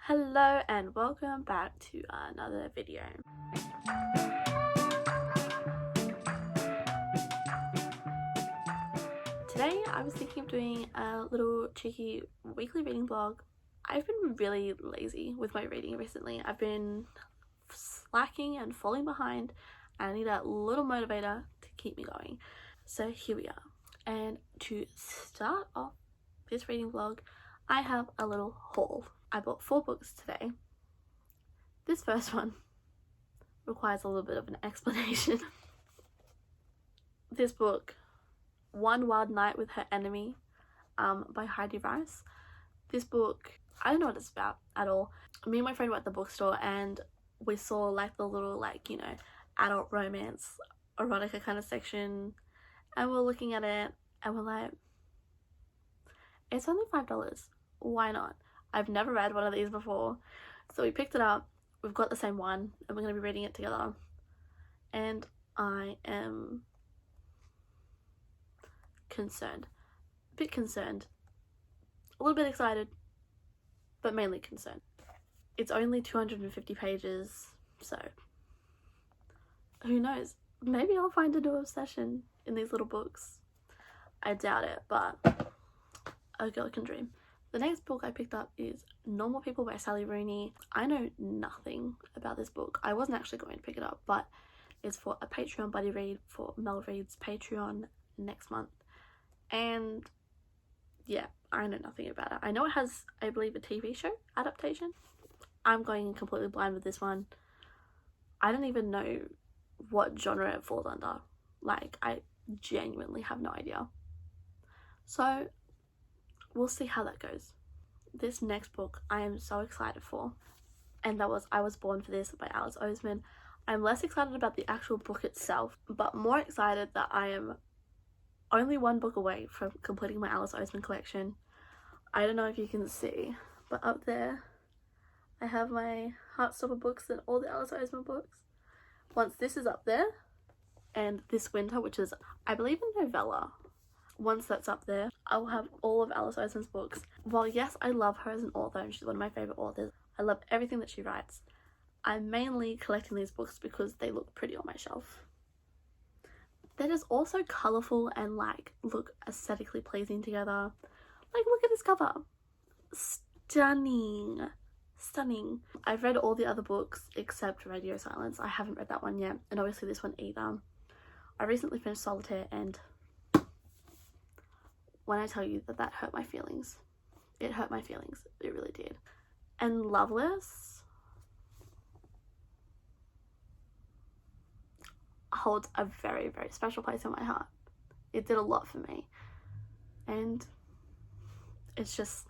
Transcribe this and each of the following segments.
Hello and welcome back to another video. Today I was thinking of doing a little cheeky weekly reading blog. I've been really lazy with my reading recently. I've been slacking and falling behind and I need a little motivator to keep me going. So here we are. And to start off this reading vlog, I have a little haul. I bought 4 books today. This first one requires a little bit of an explanation. This book, One Wild Night with Her Enemy, by Heidi Rice. This book, I don't know what it's about at all. Me and my friend were at the bookstore and we saw like the little adult romance, erotica kind of section, and we're looking at it and we're like, it's only $5. Why not? I've never read one of these before. So we picked it up. We've got the same one and we're going to be reading it together. And I am concerned. A bit concerned. A little bit excited. But mainly concerned. It's only 250 pages. So who knows? Maybe I'll find a new obsession in these little books. I doubt it, but a girl can dream. The next book I picked up is Normal People by Sally Rooney. I know nothing about this book. I wasn't actually going to pick it up, but it's for a Patreon buddy read for Mel Read's Patreon next month. And yeah, I know nothing about it. I know it has, I believe, a TV show adaptation. I'm going in completely blind with this one. I don't even know what genre it falls under. Like, I genuinely have no idea. So we'll see how that goes. This next book I am so excited for, and that was I Was Born for This by Alice Oseman. I'm less excited about the actual book itself, but more excited that I am only one book away from completing my Alice Oseman collection. I don't know if you can see, but up there I have my Heartstopper books and all the Alice Oseman books. Once this is up there, and this winter, which is I believe in Novella, once that's up there, I will have all of Alice Oseman's books. While yes, I love her as an author and she's one of my favourite authors, I love everything that she writes. I'm mainly collecting these books because they look pretty on my shelf. They're just also colourful and look aesthetically pleasing together. Like, look at this cover. Stunning. Stunning. I've read all the other books except Radio Silence. I haven't read that one yet, and obviously this one either. I recently finished Solitaire, and when I tell you that hurt my feelings, it hurt my feelings. It really did. And Loveless holds a very, very special place in my heart. It did a lot for me. And it's just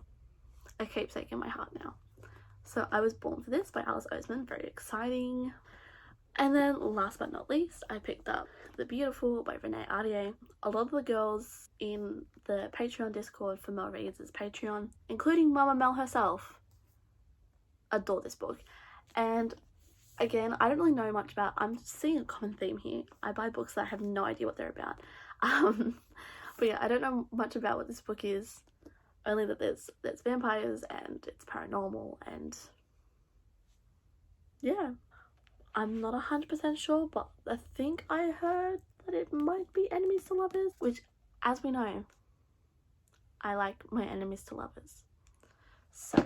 a keepsake in my heart now. So I Was Born for This by Alice Oseman. Very exciting. And then last but not least, I picked up The Beautiful by Renee Ahdieh. A lot of the girls in the Patreon Discord for Mel Reads' Patreon, including Mama Mel herself, adore this book. And again, I don't really know much about, I'm seeing a common theme here. I buy books that I have no idea what they're about. But yeah, I don't know much about what this book is. Only that there's vampires and it's paranormal, and yeah. I'm not 100% sure, but I think I heard that it might be enemies to lovers, which, as we know, I like my enemies to lovers. So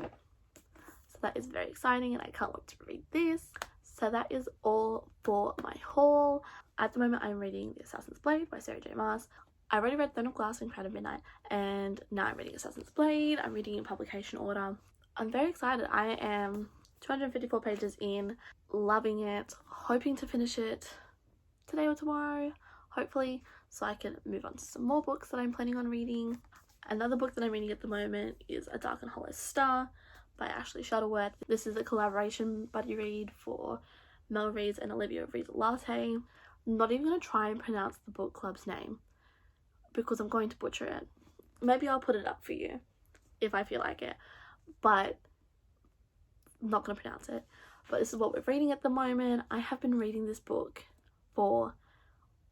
that is very exciting and I can't wait to read this. So that is all for my haul. At the moment I'm reading The Assassin's Blade by Sarah J Maas. I already read Throne of Glass and Crown of Midnight, and now I'm reading Assassin's Blade. I'm reading in publication order. I'm very excited. I am 254 pages in, loving it, hoping to finish it today or tomorrow, hopefully, so I can move on to some more books that I'm planning on reading. Another book that I'm reading at the moment is A Dark and Hollow Star by Ashley Shuttleworth. This is a collaboration buddy read for Mel Reads and Olivia Reads Latte. I'm not even going to try and pronounce the book club's name because I'm going to butcher it. Maybe I'll put it up for you if I feel like it, but I'm not going to pronounce it. But this is what we're reading at the moment. I have been reading this book for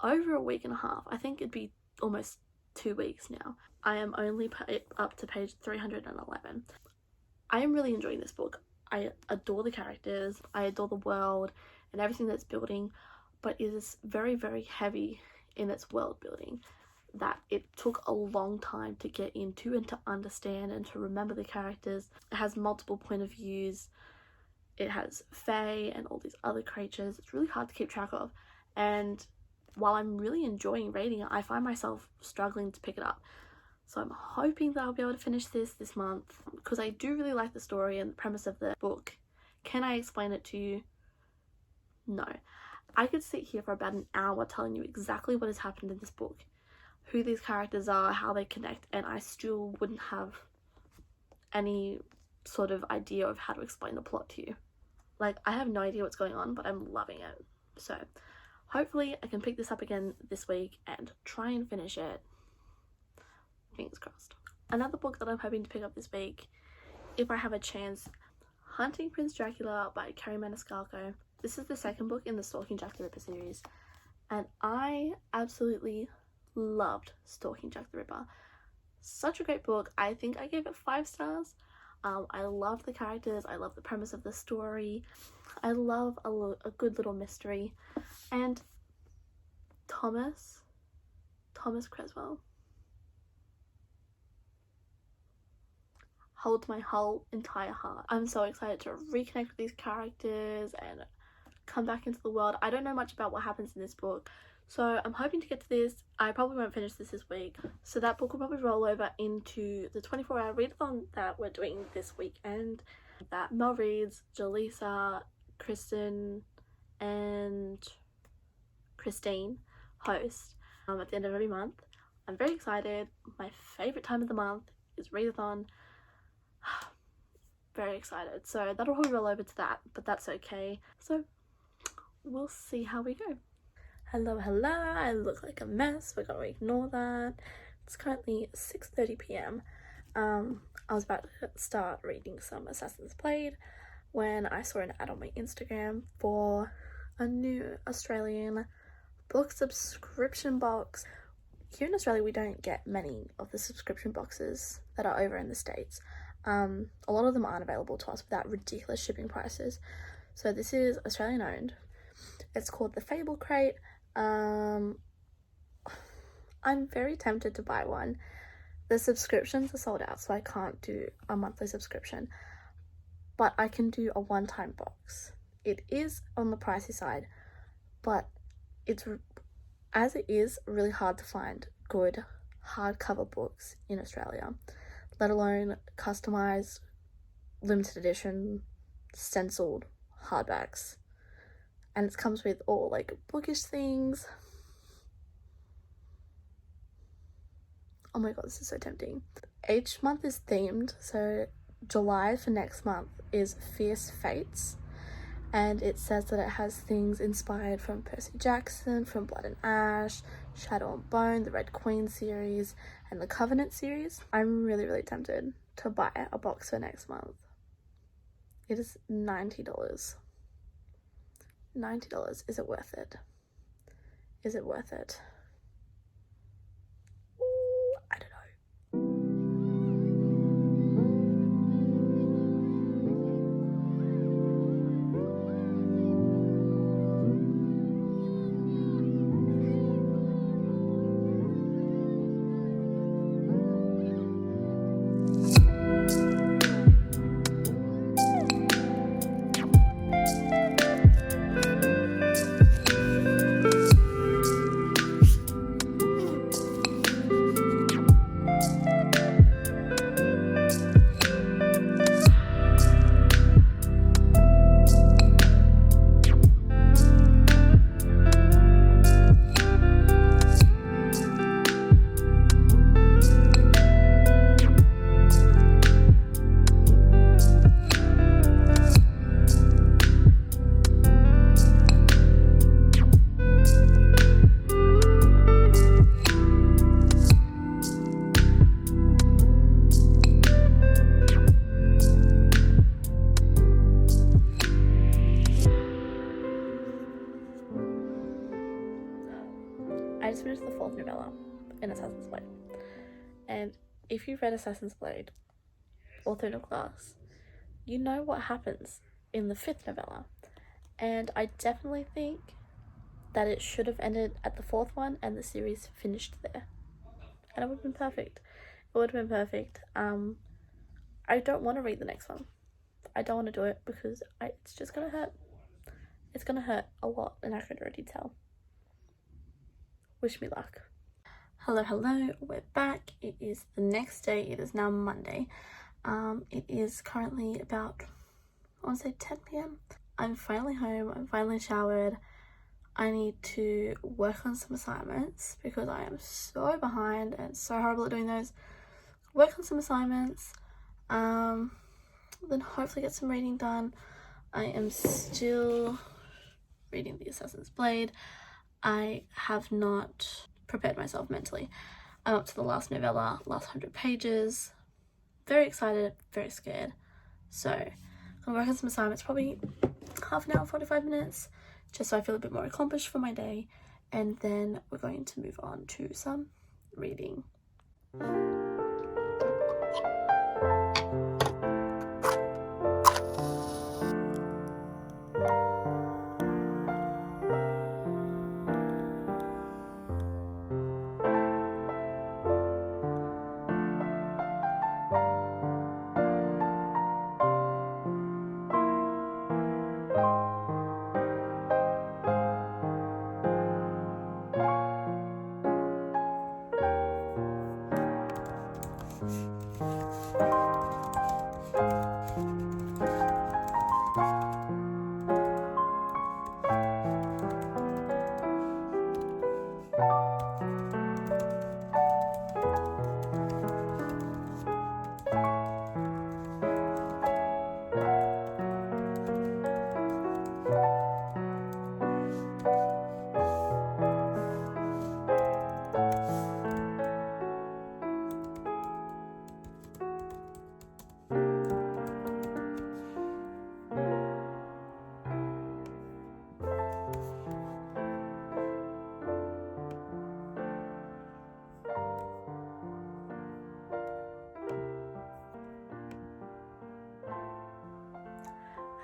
over a week and a half. I think it'd be almost 2 weeks now. I am only up to page 311. I am really enjoying this book. I adore the characters, I adore the world and everything that's building, but it is very, very heavy in its world building, that it took a long time to get into and to understand and to remember the characters. It has multiple point of views, it has Fae and all these other creatures. It's really hard to keep track of, and while I'm really enjoying reading it, I find myself struggling to pick it up. So I'm hoping that I'll be able to finish this month, because I do really like the story and the premise of the book. Can I explain it to you? No. I could sit here for about an hour telling you exactly what has happened in this book, who these characters are, how they connect, and I still wouldn't have any sort of idea of how to explain the plot to you. Like, I have no idea what's going on, but I'm loving it. So hopefully I can pick this up again this week and try and finish it. Fingers crossed. Another book that I'm hoping to pick up this week, if I have a chance, Hunting Prince Dracula by Kerri Maniscalco. This is the second book in the Stalking Jack the Ripper series, and I absolutely loved Stalking Jack the Ripper. Such a great book. I think I gave it 5 stars. I love the characters, I love the premise of the story, I love a good little mystery, and Thomas Creswell holds my whole entire heart. I'm so excited to reconnect with these characters and come back into the world. I don't know much about what happens in this book, so I'm hoping to get to this. I probably won't finish this week, so that book will probably roll over into the 24-hour readathon that we're doing this weekend, that Mel reads, Jaleesa, Kristen and Christine host at the end of every month. I'm very excited. My favourite time of the month is readathon. Very excited, so that'll probably roll over to that, but that's okay. So we'll see how we go. Hello, I look like a mess. We're gonna ignore that. It's currently 6:30 p.m. I was about to start reading some Assassin's Blade when I saw an ad on my Instagram for a new Australian book subscription box. Here in Australia, we don't get many of the subscription boxes that are over in the States. A lot of them aren't available to us without ridiculous shipping prices. So this is Australian owned. It's called the Fable Crate. I'm very tempted to buy one. The subscriptions are sold out, so I can't do a monthly subscription, but I can do a one-time box. It is on the pricey side, but it's, as it is, really hard to find good hardcover books in Australia, let alone customized, limited edition, stenciled hardbacks. And it comes with all like bookish things. Oh my god, this is so tempting. Each month is themed, so July for next month is Fierce Fates, and it says that it has things inspired from Percy Jackson, from Blood and Ash, Shadow and Bone, the Red Queen series, and the Covenant series. I'm really, really tempted to buy a box for next month. It is $90. $90. Is it worth it? Is it worth it? Ooh, I don't know. I just finished the 4th novella in Assassin's Blade, and if you've read Assassin's Blade or Throne of Glass, you know what happens in the 5th novella, and I definitely think that it should have ended at the 4th one and the series finished there, and it would have been perfect. It would have been perfect. I don't want to read the next one. I don't want to do it because it's just gonna hurt. It's gonna hurt a lot, and I can already tell. Wish me luck. Hello, we're back. It is the next day. It is now Monday. It is currently about, I want to say 10 p.m. I'm finally home. I'm finally showered. I need to work on some assignments because I am so behind and so horrible at doing those. Work on some assignments. Then hopefully get some reading done. I am still reading The Assassin's Blade. I have not prepared myself mentally. I'm up to the last novella, last 100 pages. Very excited, very scared. So I'm gonna work on some assignments, probably half an hour, 45 minutes, just so I feel a bit more accomplished for my day. And then we're going to move on to some reading.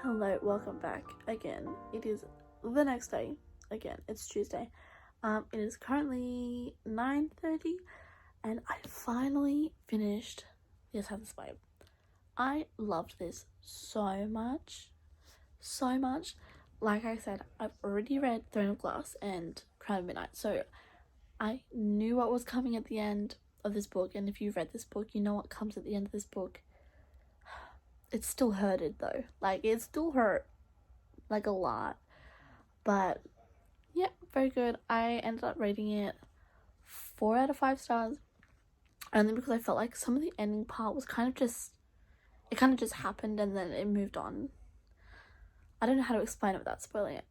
Hello, welcome back again. It is the next day. Again, it's Tuesday. It is currently 9:30 and I finally finished The Assassin's Blade. I loved this so much. So much. Like I said, I've already read Throne of Glass and Crown of Midnight, so I knew what was coming at the end of this book, and if you've read this book, you know what comes at the end of this book. It still hurted though. Like, it still hurt. Like, a lot. But, yeah, very good. I ended up rating it 4 out of 5 stars. Only because I felt like some of the ending part was kind of just happened and then it moved on. I don't know how to explain it without spoiling it.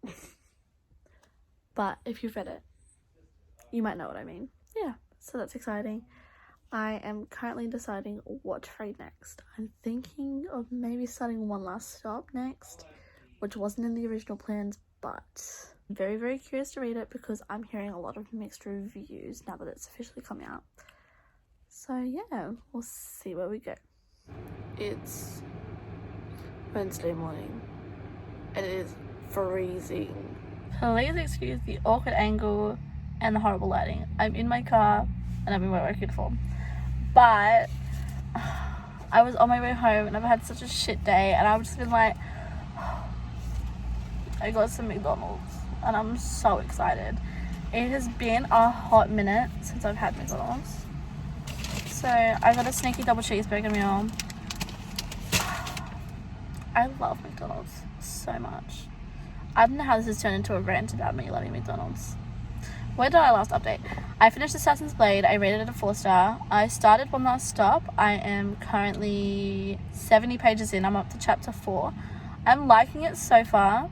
But if you've read it, you might know what I mean. Yeah, so that's exciting. I am currently deciding what to read next. I'm thinking of maybe starting One Last Stop next, which wasn't in the original plans, but I'm very, very curious to read it because I'm hearing a lot of mixed reviews now that it's officially come out. So yeah, we'll see where we go. It's Wednesday morning and it is freezing. Please excuse the awkward angle and the horrible lighting. I'm in my car and I'm in my work uniform. But I was on my way home and I've had such a shit day and I've just been like, I got some McDonald's and I'm so excited. It has been a hot minute since I've had McDonald's. So I got a sneaky double cheeseburger meal. I love McDonald's so much. I don't know how this has turned into a rant about me loving McDonald's. Where did I last update? I finished Assassin's Blade. I rated it a 4-star. I started One Last Stop. I am currently 70 pages in. I'm up to chapter 4. I'm liking it so far.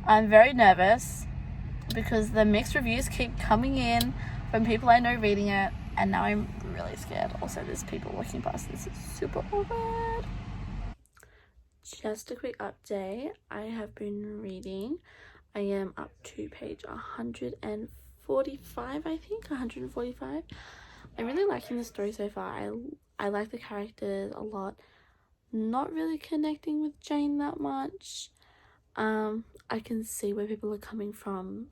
I'm very nervous because the mixed reviews keep coming in from people I know reading it, and now I'm really scared. Also, there's people walking past. This is super awkward. Just a quick update. I have been reading. I am up to page 145, I think. 145. I'm really liking the story so far. I like the characters a lot. not really connecting with Jane that much. I can see where people are coming from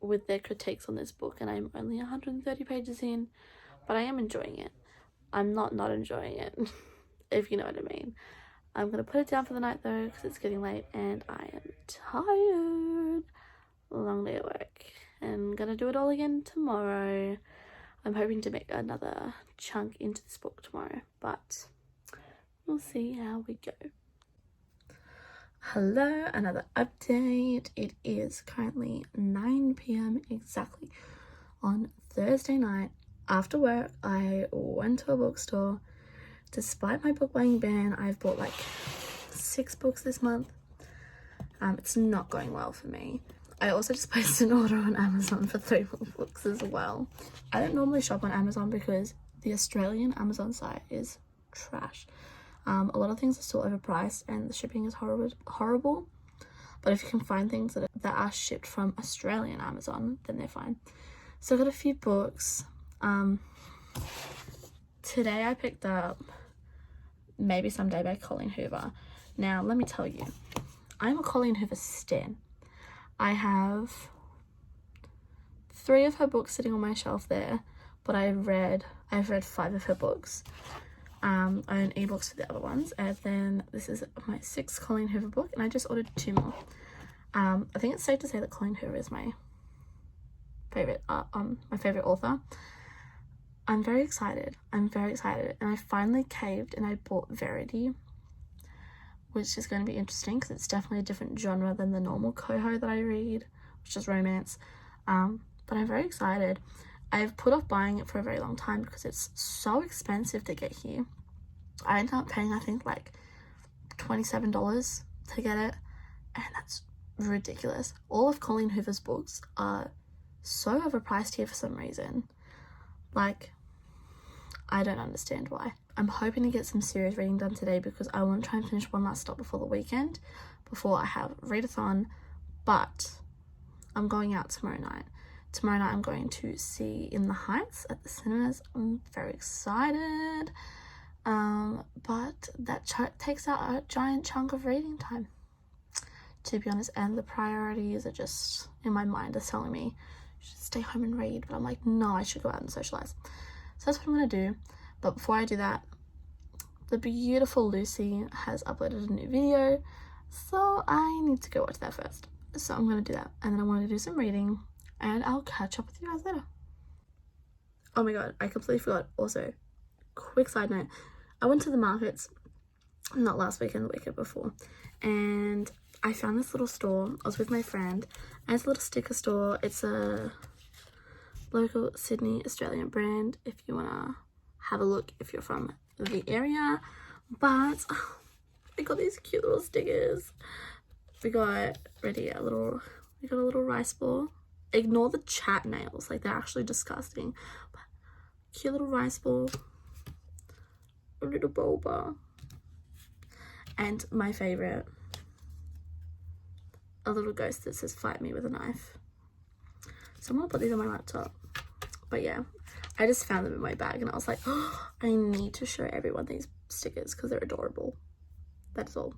with their critiques on this book, and I'm only 130 pages in, but I am enjoying it. I'm not enjoying it, if you know what I mean. I'm gonna put it down for the night though, because it's getting late and I am tired. Long day at work, and gonna do it all again tomorrow. I'm hoping to make another chunk into this book tomorrow, but we'll see how we go. Hello, another update. It is currently 9 p.m. exactly on Thursday night. After work, I went to a bookstore. Despite my book buying ban, I've bought like 6 books this month. It's not going well for me. I also just placed an order on Amazon for 3 more books as well. I don't normally shop on Amazon because the Australian Amazon site is trash. A lot of things are still overpriced and the shipping is horrible. But if you can find things that are shipped from Australian Amazon, then they're fine. So I got a few books. Today I picked up Maybe Someday by Colleen Hoover. Now, let me tell you, I'm a Colleen Hoover stan. I have 3 of her books sitting on my shelf there, but I've read 5 of her books. I own ebooks for the other ones, and then this is my 6th Colleen Hoover book, and I just ordered 2 more. I think it's safe to say that Colleen Hoover is my favorite author. I'm very excited, and I finally caved and I bought Verity, which is going to be interesting because it's definitely a different genre than the normal coho that I read, which is romance. But I'm very excited. I've put off buying it for a very long time because it's so expensive to get here. I ended up paying, I think, like $27 to get it, and that's ridiculous. All of Colleen Hoover's books are so overpriced here for some reason. Like, I don't understand why. I'm hoping to get some serious reading done today because I want to try and finish one last stop before the weekend, before I have readathon, but I'm going out tomorrow night. Tomorrow night I'm going to see In the Heights at the cinemas. I'm very excited. But that takes out a giant chunk of reading time, to be honest, and the priorities are just, in my mind, are telling me I should stay home and read, but I'm like, no, I should go out and socialise. So that's what I'm going to do. But before I do that, the beautiful Lucy has uploaded a new video, so I need to go watch that first. So I'm going to do that, and then I want to do some reading, and I'll catch up with you guys later. Oh my god, I completely forgot. Also, quick side note, I went to the markets, not last weekend, the weekend before, and I found this little store. I was with my friend, and it's a little sticker store. It's a local Sydney Australian brand if you want to have a look if you're from the area. But I got these cute little stickers. We got a little rice ball. Ignore the chat nails, like they're actually disgusting. But cute little rice ball, a little boba, and my favorite, a little ghost that says "Fight me with a knife." So I'm gonna put these on my laptop. But yeah, I just found them in my bag and I was like, oh, I need to show everyone these stickers because they're adorable. That's all.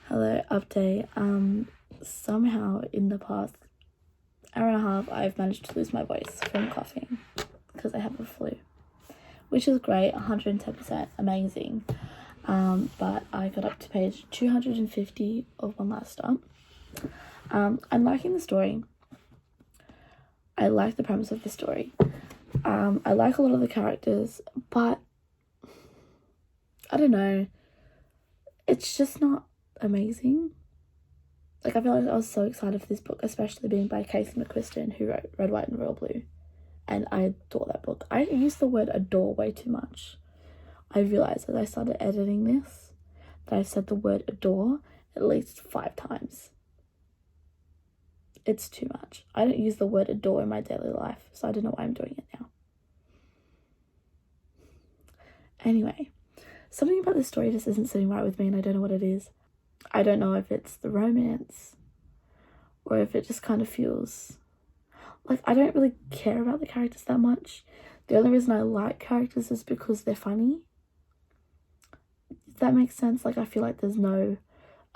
Hello, update. Somehow in the past hour and a half, I've managed to lose my voice from coughing because I have a flu, which is great, 110% amazing. But I got up to page 250 of One Last Stop. I'm liking the story. I like the premise of the story. I like a lot of the characters, but I don't know. It's just not amazing. Like, I feel like I was so excited for this book, especially being by Casey McQuiston, who wrote Red, White and Royal Blue. And I adore that book. I use the word adore way too much. I realised as I started editing this that I've said the word adore at least 5 times. It's too much. I don't use the word adore in my daily life, so I don't know why I'm doing it now. Anyway, something about this story just isn't sitting right with me, and I don't know what it is. I don't know if it's the romance or if it just kind of feels like I don't really care about the characters that much. The only reason I like characters is because they're funny. If that makes sense. Like, I feel like there's no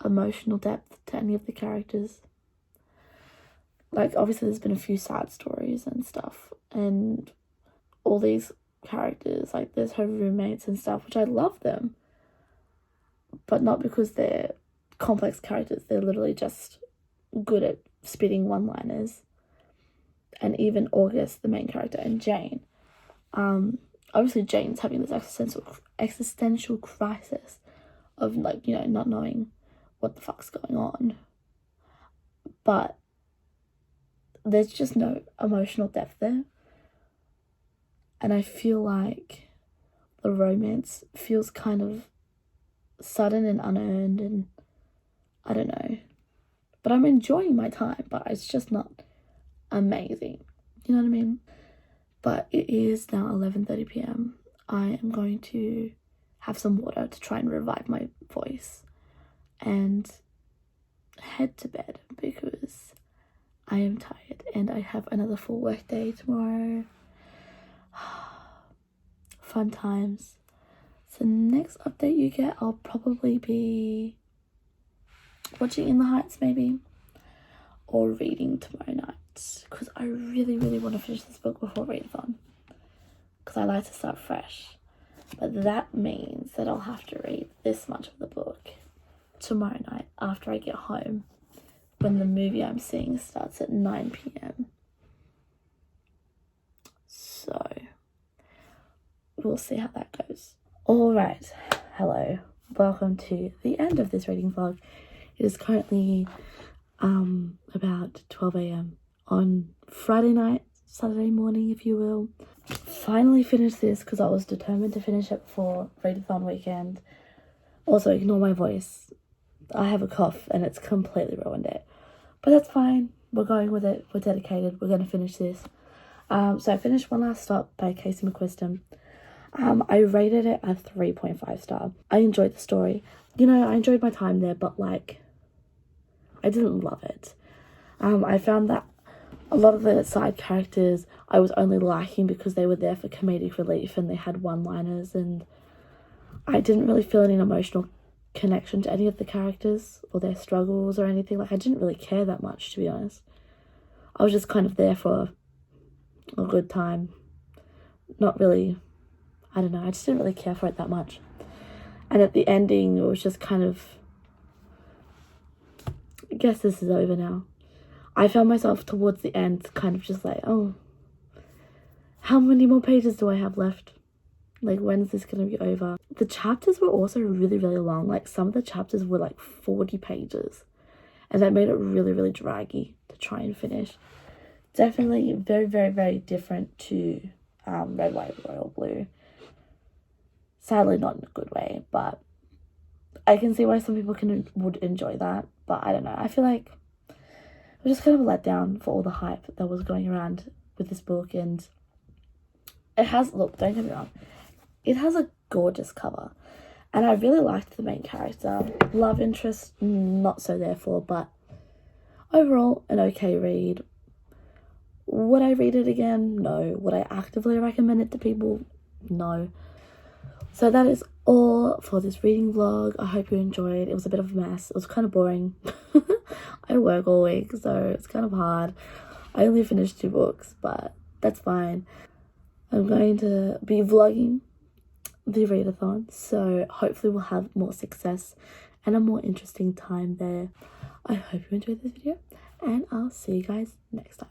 emotional depth to any of the characters. Like, obviously there's been a few sad stories and stuff, and all these characters, like there's her roommates and stuff, which I love them, but not because they're complex characters. They're literally just good at spitting one-liners. And even August, the main character, and Jane, obviously Jane's having this existential crisis of, like, you know, not knowing what the fuck's going on, but there's just no emotional depth there. And I feel like the romance feels kind of sudden and unearned, and I don't know. But I'm enjoying my time, but it's just not amazing. You know what I mean? But it is now 11:30 p.m. I am going to have some water to try and revive my voice and head to bed because I am tired and I have another full work day tomorrow. Fun times. So next update you get, I'll probably be watching In the Heights maybe, or reading tomorrow night, because I really want to finish this book before readathon, because I like to start fresh. But that means that I'll have to read this much of the book tomorrow night after I get home, when the movie I'm seeing starts at 9 p.m. So we'll see how that goes. Alright, hello, welcome to the end of this reading vlog. It is currently about 12 a.m. on Friday night, Saturday morning if you will. Finally finished this because I was determined to finish it before readathon weekend. Also, ignore my voice. I have a cough and it's completely ruined it. But that's fine. We're going with it. We're dedicated. We're going to finish this. So I finished One Last Stop by Casey McQuiston. I rated it a 3.5 star. I enjoyed the story. You know, I enjoyed my time there, but like, I didn't love it. I found that a lot of the side characters I was only liking because they were there for comedic relief and they had one-liners, and I didn't really feel any emotional connection to any of the characters or their struggles or anything. Like, I didn't really care that much, to be honest. I was just kind of there for a good time. Not really, I don't know, I just didn't really care for it that much. And at the ending, it was just kind of, I guess this is over now. I found myself towards the end kind of just like, oh, how many more pages do I have left? Like, when's this going to be over? The chapters were also really long. Like, some of the chapters were like 40 pages. And that made it really draggy to try and finish. Definitely very different to Red, White, Royal Blue. Sadly, not in a good way, but I can see why some people would enjoy that. But I don't know. I feel like it was just kind of a letdown for all the hype that was going around with this book. And it has, look, don't get me wrong, it has a gorgeous cover. And I really liked the main character. Love interest, not so therefore, but overall, an okay read. Would I read it again? No. Would I actively recommend it to people? No. So that is all for this reading vlog. I hope you enjoyed. It was a bit of a mess. It was kind of boring. I work all week, so it's kind of hard. I only finished 2 books, but that's fine. I'm going to be vlogging the readathon, so hopefully we'll have more success and a more interesting time there. I hope you enjoyed this video, and I'll see you guys next time.